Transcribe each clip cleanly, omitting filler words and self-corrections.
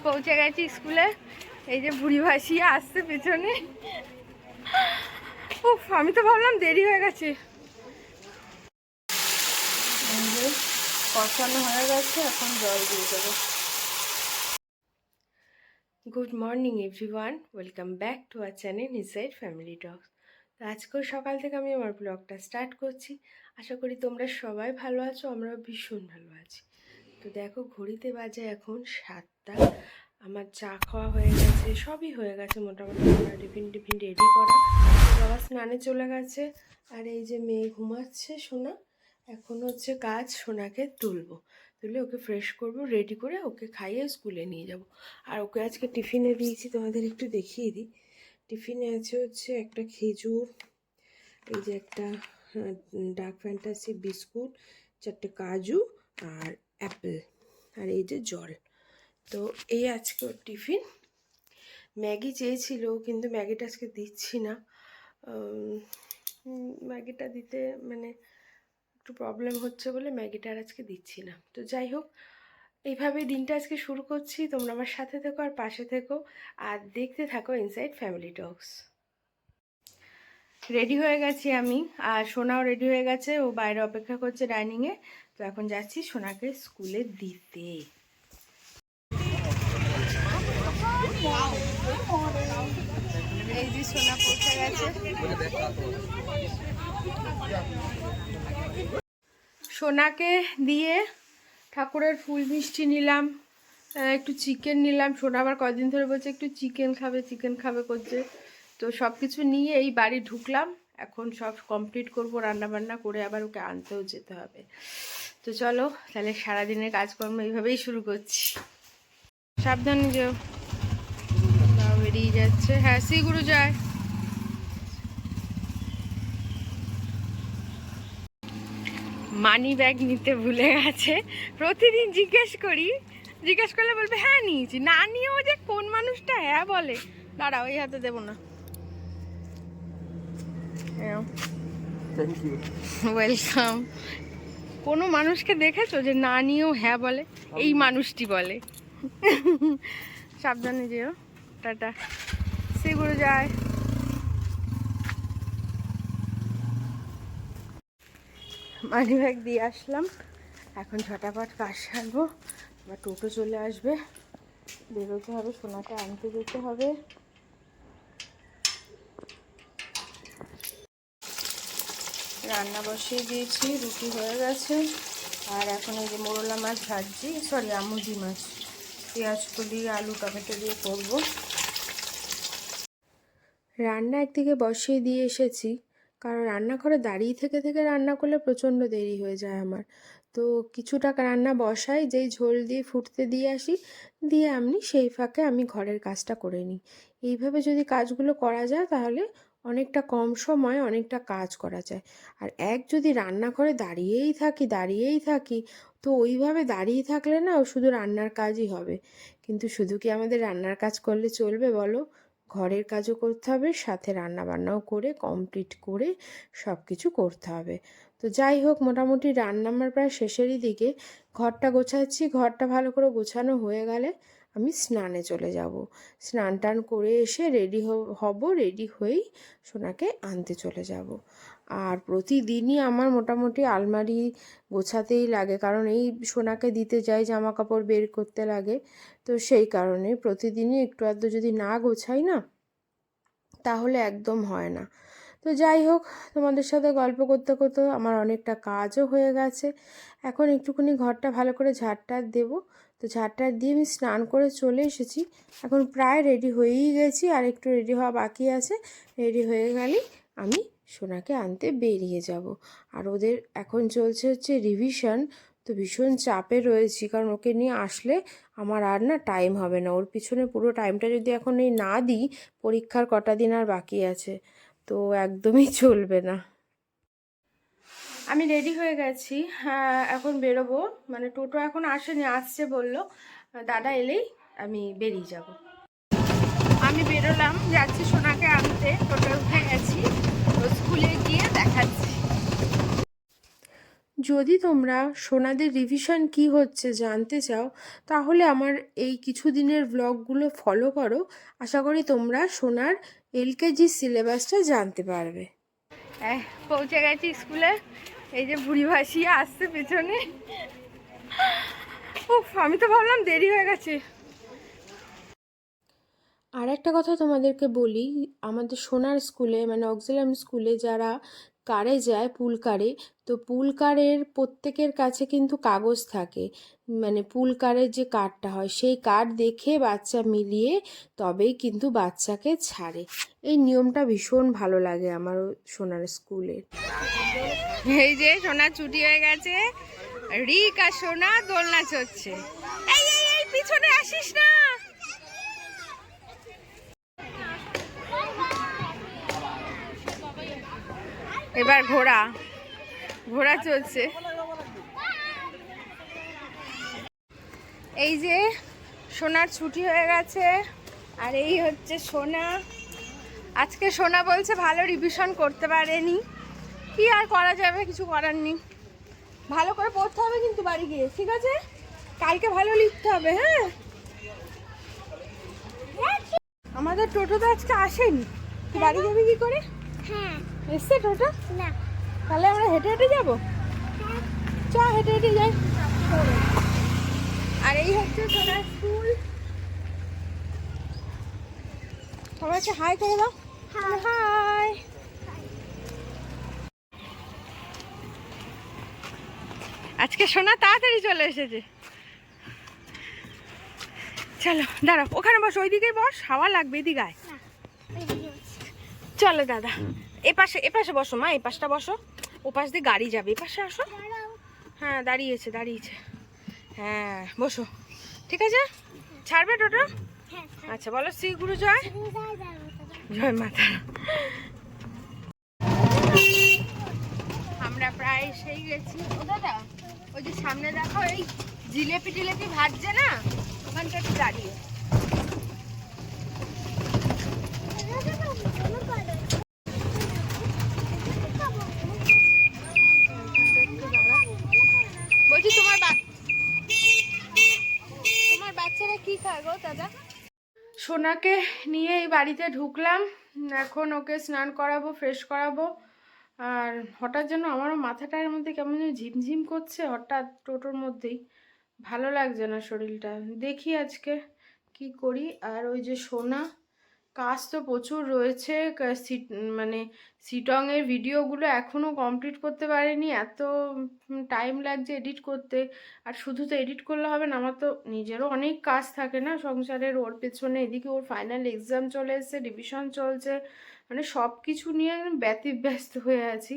পৌঁছে গেছি স্কুলে। এই যে বুড়ি ভাসিয়ে আসছে পেছনে। উফ, আমি তো ভাবলাম দেরি হয়ে গেছে। কষানো হয়ে গেছে, এখন জল দিয়ে দেবো। Good morning everyone, welcome back to our channel inside family talks. তো আজকেও সকাল থেকে আমি আমার ব্লগটা স্টার্ট করছি। আশা করি তোমরা সবাই ভালো আছো, আমরাও ভীষণ ভালো আছি। তো দেখো ঘড়িতে বাজে এখন 7টা। আমার চা খাওয়া হয়ে গেছে, সবই হয়ে গেছে মোটামুটি। আমার টিফিন রেডি করা। বাবা স্নানে চলে গেছে, আর এই যে মেয়ে ঘুমাচ্ছে সোনা। এখন হচ্ছে কাজ, সোনাকে তুলে ওকে ফ্রেশ করব, রেডি করে ওকে খাইয়ে স্কুলে নিয়ে যাব। আর ওকে আজকে টিফিনে দিয়েছি, তোমাদের একটু দেখিয়ে দিই। টিফিনে আছে হচ্ছে একটা খেজুর, এই যে একটা ডার্ক ফ্যান্টাসি বিস্কুট, 4টে কাজু আর অ্যাপেল, আর এই যে জল। তো এই আজকে ওর টিফিন। ম্যাগি চেয়েছিল, কিন্তু ম্যাগিটা আজকে দিচ্ছি না। ম্যাগিটা দিতে মানে একটু প্রবলেম হচ্ছে বলে ম্যাগিটা আর আজকে দিচ্ছি না। তো যাই হোক, এইভাবে দিনটা আজকে শুরু করছি। তোমরা আমার সাথে থেকো আর পাশে থেকো, আর দেখতে থাকো ইনসাইড ফ্যামিলি টকস। রেডি হয়ে গেছি আমি, আর সোনাও রেডি হয়ে গেছে, ও বাইরে অপেক্ষা করছে ডাইনিংয়ে। তো এখন যাচ্ছি সোনাকে স্কুলে দিতে। এই যে সোনা পৌঁছে গেছে। সোনাকে দিয়ে ঠাকুরের ফুল মিষ্টি নিলাম, একটু চিকেন নিলাম। সোনা আবার কদিন ধরে বলছে একটু চিকেন খাবে করছে। তো সব কিছু নিয়ে এই বাড়ি ঢুকলাম। এখন সব কমপ্লিট করব, রান্নাবান্না করে আবার ওকে আনতেও যেতে হবে। তো চলো তাহলে সারাদিনের কাজকর্ম এইভাবেই শুরু করছি। সাবধানে যেও, বেরিয়ে যাচ্ছে। হ্যাঁ, সিগুরু যায়। মানি ব্যাগ নিতে ভুলে গেছে। প্রতিদিন জিজ্ঞেস করলে বলবে হ্যাঁ নিয়েছি, না নিয়েও যে কোন মানুষটা হ্যাঁ বলে। দাঁড়াও, ওই হাতে দেবো না। ওয়েলকাম। কোনো মানুষকে দেখেছো যে না নিয়েও হ্যাঁ বলে? এই মানুষটি বলে। সাবধানে যেও, টাটা। সিগুরু যায়। মানি ব্যাগ দিয়ে আসলাম, এখন ঝটাপট কাজ সারবো। আবার টোটো চলে আসবে, বেরোতে হবে, সোনাকে আনতে যেতে হবে। রান্না বসিয়ে দিয়েছি, রুটি হয়ে গেছে। আর এখন এই যে মোরলা মাছ ভাজছি, আমুদি মাছ, পেঁয়াজ কলি আলু টমেটো দিয়ে করব। রান্না একদিকে বসিয়ে দিয়ে এসেছি, কারণ রান্নাঘরে দাঁড়িয়ে থেকে রান্না করলে প্রচণ্ড দেরি হয়ে যায় আমার। তো কিছুটা রান্না বসাই, যেই ঝোল দিয়ে ফুটতে দিয়ে আসি, দিয়ে সেই ফাঁকে আমি ঘরের কাজটা করে নিই। এইভাবে যদি কাজগুলো করা যায় তাহলে অনেকটা কম সময়ে অনেকটা কাজ করা যায়। আর যদি রান্নাঘরে দাঁড়িয়েই থাকি, তো ওইভাবে দাঁড়িয়ে থাকলে না শুধু রান্নার কাজই হবে। কিন্তু শুধু কি আমাদের রান্নার কাজ করলে চলবে বলো? ঘরের কাজও করতে হবে, সাথে রান্নাবান্নাও করে কমপ্লিট করে সব কিছু করতে হবে। তো যাই হোক, মোটামুটি রান্না আমার প্রায় শেষেরই দিকে। ঘরটা গোছাচ্ছি, ঘরটা ভালো করে গোছানো হয়ে গেলে আমি স্নানে চলে যাব। স্নান টান করে এসে রেডি হব, রেডি হয়েই সোনাকে আনতে চলে যাব। আর প্রতিদিনই আমার মোটামুটি আলমারি গোছাতেই লাগে, কারণ এই সোনাকে দিতে যাই, জামা কাপড় বের করতে লাগে। তো সেই কারণে প্রতিদিনই একটু আধটু যদি না গোছাই না, তাহলে একদম হয় না। তো যাই হোক, তোমাদের সাথে গল্প করতে করতে আমার অনেকটা কাজও হয়ে গেছে। এখন একটুখানি ঘরটা ভালো করে ঝাড়টার দেবো। তো ঝাড়টার দিয়ে আমি স্নান করে চলে এসেছি, এখন প্রায় রেডি হয়েই গেছি, আর একটু রেডি হওয়া বাকি আছে। রেডি হয়ে গেলেই আমি সোনাকে আনতে বেরিয়ে যাব। আর ওদের এখন চলছে হচ্ছে রিভিশন। তো ভীষণ চাপে রয়েছি, কারণ ওকে নিয়ে আসলে আমার আর না টাইম হবে না। ওর পিছনে পুরো টাইমটা যদি এখন না দিই, পরীক্ষার কটা দিন আর বাকি আছে, তো একদমই চলবে না। আমি রেডি হয়ে গেছি, এখন বেরোবো। মানে টোটো এখন আসেনি, আসছে বললো, দাদা এলেই আমি বেরিয়ে যাব। আমি বেরোলাম, যাচ্ছি সোনাকে আনতে। টোটো উঠে গেছি, স্কুলে গিয়ে দেখাচ্ছি। যদি তোমরা সোনাদের রিভিশন কি হচ্ছে জানতে চাও, তাহলে আমার এই কিছু দিনের ব্লগগুলো ফলো করো। আশা করি তোমরা সোনার এলকেজি সিলেবাসটা জানতে পারবে। পৌঁছে গেছি স্কুলে। এই যে বুড়ি ভাসিয়ে আসছে পেছনে। উফ, আমি তো ভাবলাম দেরি হয়ে গেছে। আর একটা কথা তোমাদেরকে বলি, আমাদের সোনার স্কুলে মানে অক্সিলাম স্কুলে যারা কারে যায়, পুল কারে, তো পুল কারের প্রত্যেকের কাছে কিন্তু কাগজ থাকে, মানে পুল কারের যে কার্ডটা হয় সেই কার্ড দেখে বাচ্চা মিলিয়ে তবেই কিন্তু বাচ্চাকে ছাড়ে। এই নিয়মটা ভীষণ ভালো লাগে আমার সোনার স্কুলে। এই যে সোনা ছুটি হয়ে গেছে, রিক আর সোনা দোলনা চড়ছে। এই এই এই পিছনে আসিস না। এবার ঘোড়া ঘোড়া চলছে। এই যে সোনার ছুটি হয়ে গেছে, আর এই হচ্ছে সোনা। আজকে সোনা বলছে ভালো রিভিশন করতে পারেনি, কি আর করা যাবে, কিছু করার নেই। ভালো করে পড়তে হবে কিন্তু বাড়ি গিয়ে, ঠিক আছে? কালকে ভালো লিখতে হবে। হ্যাঁ, আমাদের টোটো তো আজকে আসেনি, তুই বাড়ি যাবি কি করে? হ্যাঁ, এসছে টোটো? না, তাহলে আমরা হেঁটে হেঁটে যাবো। হ্যাঁ, চ হেঁটে হেঁটে যাই। আর এই হচ্ছে সোনার স্কুল। সবাইকে হাই করে দাও। হাই। আজকে সোনা তাড়াতাড়ি চলে এসেছে। চলো দাঁড়াও, ওখানে বস, ওইদিকে বস, হাওয়া লাগবে, এদিকে আয়। চলো দাদা, এপাশে এপাশে বসো মা, এপাশটা বসো, ওপাশ দিয়ে গাড়ি যাবে, এপাশে আসো। হ্যাঁ, দাঁড়িয়েছে দাঁড়িয়েছে। হ্যাঁ বসো, ঠিক আছে? ছাড়বে টোটো? আচ্ছা বলো শ্রী গুরু জয়। জয় মাতা। আমরা প্রায় এসেই গেছি। ও দাদা, ওই যে সামনে দেখো এই জিলেপি টিলেপি ভাজছে না, ওখানটা একটু দাঁড়িয়ে। বলছি তোমার বাচ্চারা কি খায় গো দাদা? সোনাকে নিয়ে এই বাড়িতে ঢুকলাম, এখন ওকে স্নান করাবো, ফ্রেশ করাবো। আর হঠাৎ যেন আমারও মাথাটার মধ্যে কেমন যেন ঝিমঝিম করছে, হঠাৎ টোটোর মধ্যেই ভালো লাগছে না শরীরটা। দেখি আজকে কি করি। আর ওই যে সোনা, কাজ তো প্রচুর রয়েছে, মানে সিটংয়ের ভিডিওগুলো এখনও কমপ্লিট করতে পারিনি, এত টাইম লাগছে এডিট করতে। আর শুধু তো এডিট করলে হবে না, আমার তো নিজেরও অনেক কাজ থাকে না সংসারের, ওর পেছনে। এদিকে ওর ফাইনাল এক্সাম চলে এসেছে, ডিভিশন চলছে, মানে সব কিছু নিয়ে ব্যতিব্যস্ত হয়ে আছি।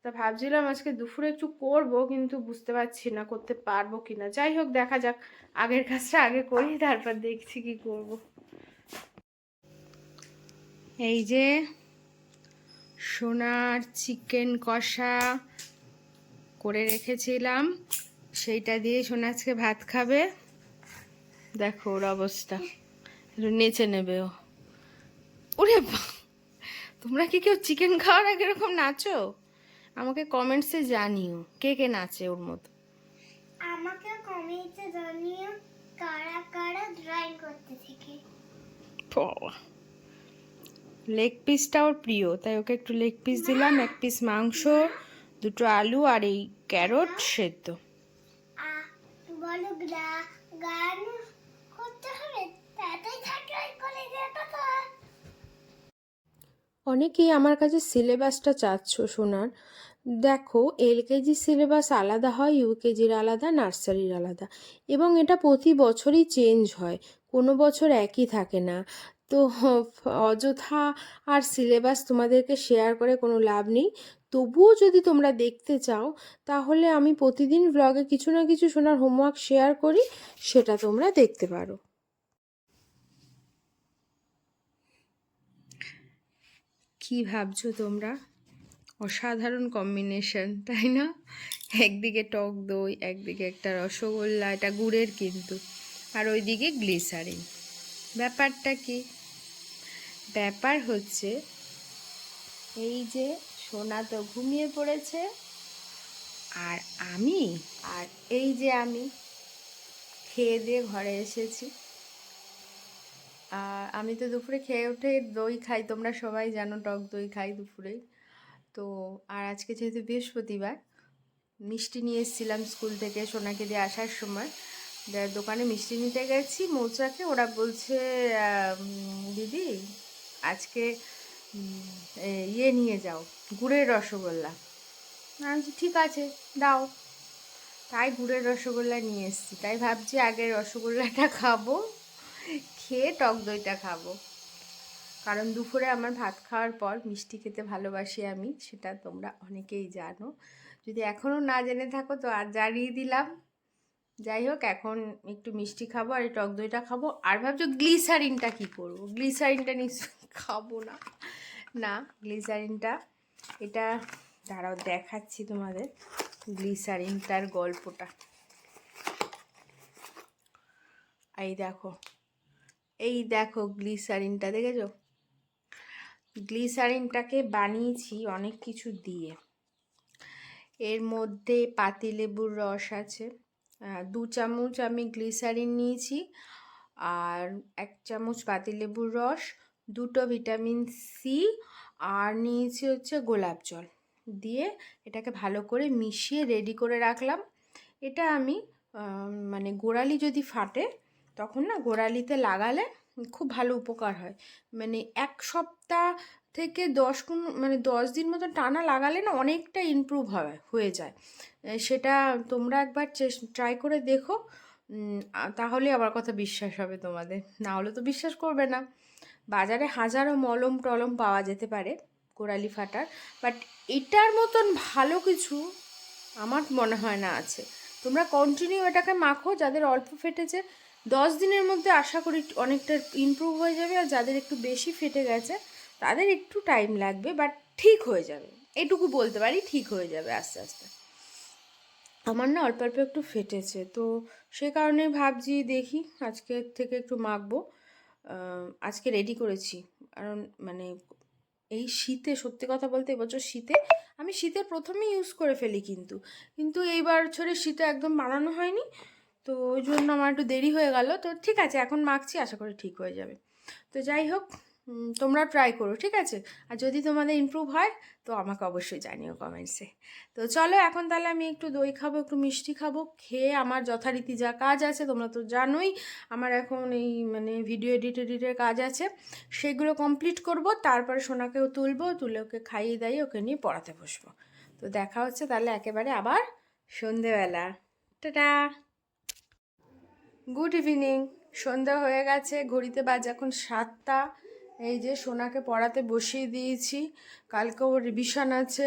তা ভাবছিলাম আজকে দুপুরে একটু করব, কিন্তু বুঝতে পারছি না করতে পারবো কি না। যাই হোক, দেখা যাক, আগের কাজটা আগে করি, তারপর দেখছি কি করব। এই যে সোনার চিকেন কষা করে রেখেছিলাম, সেইটা দিয়ে সোনা আজকে ভাত খাবে। দেখো ওর অবস্থা, একটু নেচে নেবে ও। ওরে তোমরা কি কেউ চিকেন খাওয়ার আগে এরকম নাচো? আমাকে কমেন্টসে জানিও কে কে নাচে ওর মতো। আমাকে কমেন্টে জানিও কারা কারা ড্রয়িং করতে থেকে। লেগ পিসটা ওর প্রিয়, তাই ওকে একটু লেগ পিস দিলাম, এক পিস মাংস, দুটো আলু আর এই ক্যারট সেদ্ধ। বলো গান করতে হবে, তাড়াতাড়ি থাকলে করে যেটা তো। অনেকেই আমার কাছে সিলেবাসটা চাচ্ছ শোনার। দেখো, এলকেজি সিলেবাস আলাদা হয়, ইউকেজির আলাদা, নার্সারির আলাদা, এবং এটা প্রতি বছরই চেঞ্জ হয়, কোনো বছর একই থাকে না। তো অযথা আর সিলেবাস তোমাদেরকে শেয়ার করে কোনো লাভ নেই। তবুও যদি তোমরা দেখতে চাও, তাহলে আমি প্রতিদিন ব্লগে কিছু না কিছু শোনার হোমওয়ার্ক শেয়ার করি, সেটা তোমরা দেখতে পারো। কি ভাবছো তোমরা? অসাধারণ কম্বিনেশন, তাই না? একদিকে টক দই, একদিকে একটা রসগোল্লা, এটা গুড়ের কিন্তু, আর ওইদিকে গ্লিসারিন। ব্যাপারটা কি? ব্যাপার হচ্ছে এই যে সোনা তো ঘুমিয়ে পড়েছে, আর আমি আর এই যে আমি খেয়ে দিয়ে ঘরে এসেছি। আর আমি তো দুপুরে খেয়ে উঠে দই খাই, তোমরা সবাই জানো টক দই খাই দুপুরেই। তো আর আজকে যেহেতু বৃহস্পতিবার, মিষ্টি নিয়ে এসেছিলাম স্কুল থেকে সোনাকে দিয়ে আসার সময়। দোকানে মিষ্টি নিতে গেছি মৌচাকে, ওরা বলছে দিদি আজকে ইয়ে নিয়ে যাও, গুড়ের রসগোল্লা। আমি বলছি ঠিক আছে দাও, তাই গুড়ের রসগোল্লা নিয়ে এসেছি। তাই ভাবছি আগে রসগোল্লাটা খাবো, খেয়ে টক দইটা খাবো। কারণ দুপুরে আমার ভাত খাওয়ার পর মিষ্টি খেতে ভালোবাসি আমি, সেটা তোমরা অনেকেই জানো। যদি এখনও না জেনে থাকো তো আজ জানিয়ে দিলাম। যাই হোক, এখন একটু মিষ্টি খাবো আর এই টক দইটা খাবো। আর ভাবছো গ্লিসারিনটা কি করব? গ্লিসারিনটা নিশ্চয়ই খাবো না। না, গ্লিসারিনটা এটা দাঁড়াও দেখাচ্ছি তোমাদের গ্লিসারিনটার গল্পটা। এই দেখো গ্লিসারিনটা দেখেছো? গ্লিসারিনটাকে বানিয়েছি অনেক কিছু দিয়ে। এর মধ্যে পাতিলেবুর রস আছে, 2 চামচ আমি গ্লিসারিন নিয়েছি, আর 1 চামচ পাতিলেবুর রস, 2টো ভিটামিন সি, আর নিয়েছি হচ্ছে গোলাপ জল দিয়ে এটাকে ভালো করে মিশিয়ে রেডি করে রাখলাম। এটা আমি মানে গোড়ালি যদি ফাটে তখন না গোড়ালিতে লাগালে খুব ভালো উপকার হয়। মানে 1 সপ্তাহ থেকে 10 দিন মতো টানা লাগালে না অনেকটা ইমপ্রুভ হয়ে যায়। সেটা তোমরা একবার ট্রাই করে দেখো, তাহলে আমার কথা বিশ্বাস হবে তোমাদের, না হলে তো বিশ্বাস করবে না। বাজারে হাজারো মলম টলম পাওয়া যেতে পারে গোড়ালি ফাটার, বাট এটার মতন ভালো কিছু আমার মনে হয় না আছে। তোমরা কন্টিনিউ এটাকে মাখো, যাদের অল্প ফেটেছে 10 দিনের মধ্যে আশা করি অনেকটা ইমপ্রুভ হয়ে যাবে, আর যাদের একটু বেশি ফেটে গেছে তাদের একটু টাইম লাগবে, বাট ঠিক হয়ে যাবে। এটুকু বলতে পারি, ঠিক হয়ে যাবে আস্তে আস্তে। আমার না অল্প অল্প একটু ফেটেছে, তো সে কারণে ভাবছি দেখি আজকের থেকে একটু মাখবো। আজকে রেডি করেছি, কারণ মানে এই শীতে সত্যি কথা বলতে এবছর শীতে আমি শীতের প্রথমেই ইউজ করে ফেলি, কিন্তু এইবার ছড়ে শীতে একদম বানানো হয়নি, তো ওই জন্য আমার একটু দেরি হয়ে গেল। তো ঠিক আছে, এখন মাখছি, আশা করি ঠিক হয়ে যাবে। তো যাই হোক, তোমরা ট্রাই করো, ঠিক আছে? আর যদি তোমাদের ইমপ্রুভ হয় তো আমাকে অবশ্যই জানিও কমেন্টসে। তো চলো এখন তাহলে আমি একটু দই খাবো, একটু মিষ্টি খাবো, খেয়ে আমার যথারীতি যা কাজ আছে তোমরা তো জানোই, আমার এখন এই মানে ভিডিও এডিটের কাজ আছে, সেগুলো কমপ্লিট করব। তারপরে সোনাকেও তুলবো, তুলে ওকে খাইয়ে দাইয়ে ওকে নিয়ে পড়াতে বসবো। তো দেখা হচ্ছে তাহলে একেবারে আবার সন্ধেবেলা। Tata, good evening. সন্ধ্যা হয়ে গেছে, ঘড়িতে বাজে এখন 7টা। এই যে সোনাকে পড়াতে বসিয়ে দিয়েছি, কালকে ওর রিভিশন আছে,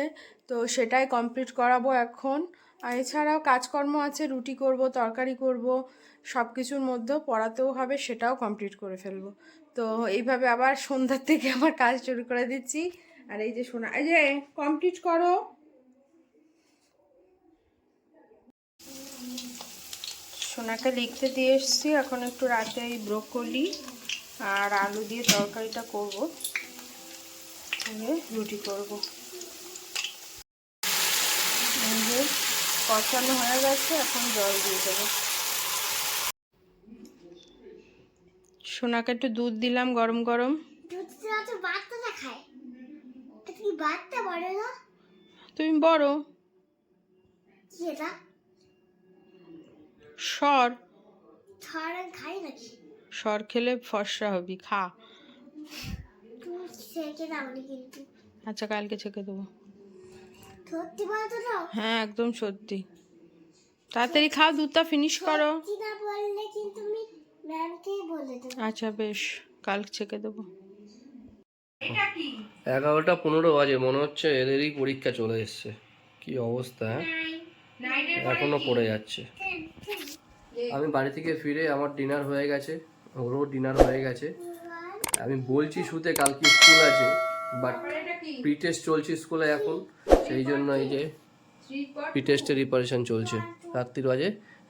তো সেটাই কমপ্লিট করাবো এখন। আর এছাড়াও কাজকর্ম আছে, রুটি করব, তরকারি করব, সব কিছুর মধ্যেও পড়াতেও হবে, সেটাও কমপ্লিট করে ফেলবো। তো এইভাবে আবার সন্ধ্যার থেকে আমার কাজ শুরু করে দিচ্ছি। আর এই যে সোনা, এই যে কমপ্লিট করো। সোনাকে লিখতে দিয়ে এসেছি, এখন একটু রাতে এই ব্রোকলি আর আলু দিয়ে তরকারিটা করব, রুটি করব। কষানো হয়ে গেছে, এখন জল দিয়ে দেবো। সোনাকে একটু দুধ দিলাম গরম গরম। তুমি বড় সর, সর খেলে ফর্সা হবি, খা। আচ্ছা কালকে ছেঁকে দেবো। হ্যাঁ একদম সত্যি, তাড়াতাড়ি খাও, দুধটা ফিনিশ করো। আচ্ছা বেশ, কাল ছেঁকে দেবো। 11:15 বাজে, মনে হচ্ছে এদেরই পরীক্ষা চলে এসছে। কি অবস্থা, এখনো পড়ে যাচ্ছে। আমি বাড়ি থেকে ফিরে আমার ডিনার হয়ে গেছে, ওরও ডিনার হয়ে গেছে। আমি বলছি শুতে কালকে স্কুল আছে, বাট প্রি টেস্ট চলছে স্কুলে এখন, সেই জন্য এই যে প্রি টেস্টের প্রিপারেশন চলছে। রাত্রি বাজে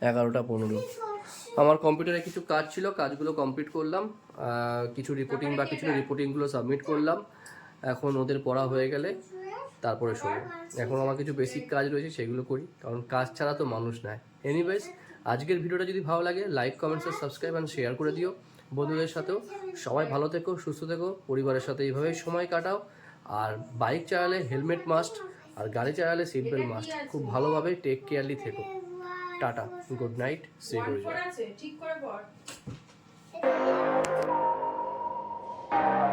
11:15। আমার কম্পিউটারে কিছু কাজ ছিল, কাজগুলো কমপ্লিট করলাম, কিছু রিপোর্টিং বাকি ছিল, রিপোর্টিংগুলো সাবমিট করলাম। এখন ওদের পড়া হয়ে গেলে তারপরে শোবো। এখন আমার কিছু বেসিক কাজ রয়েছে, সেগুলো করি, কারণ কাজ ছাড়া তো মানুষ নয়। এনিওয়েজ, আজকের ভিডিওটা যদি ভালো লাগে লাইক, কমেন্টস আর সাবস্ক্রাইব অ্যান্ড শেয়ার করে দিও বন্ধুদের সাথেও। সবাই ভালো থেকো, সুস্থ থেকো, পরিবারের সাথে এইভাবেই সময় কাটাও। আর বাইক চালালে হেলমেট মাস্ট, আর গাড়ি চালালে সিট বেল্ট মাস্ট। খুব ভালোভাবে টেক কেয়ারলি থেকো। টাটা, গুড নাইট, সে গুড ঠিক করে পড়। এটা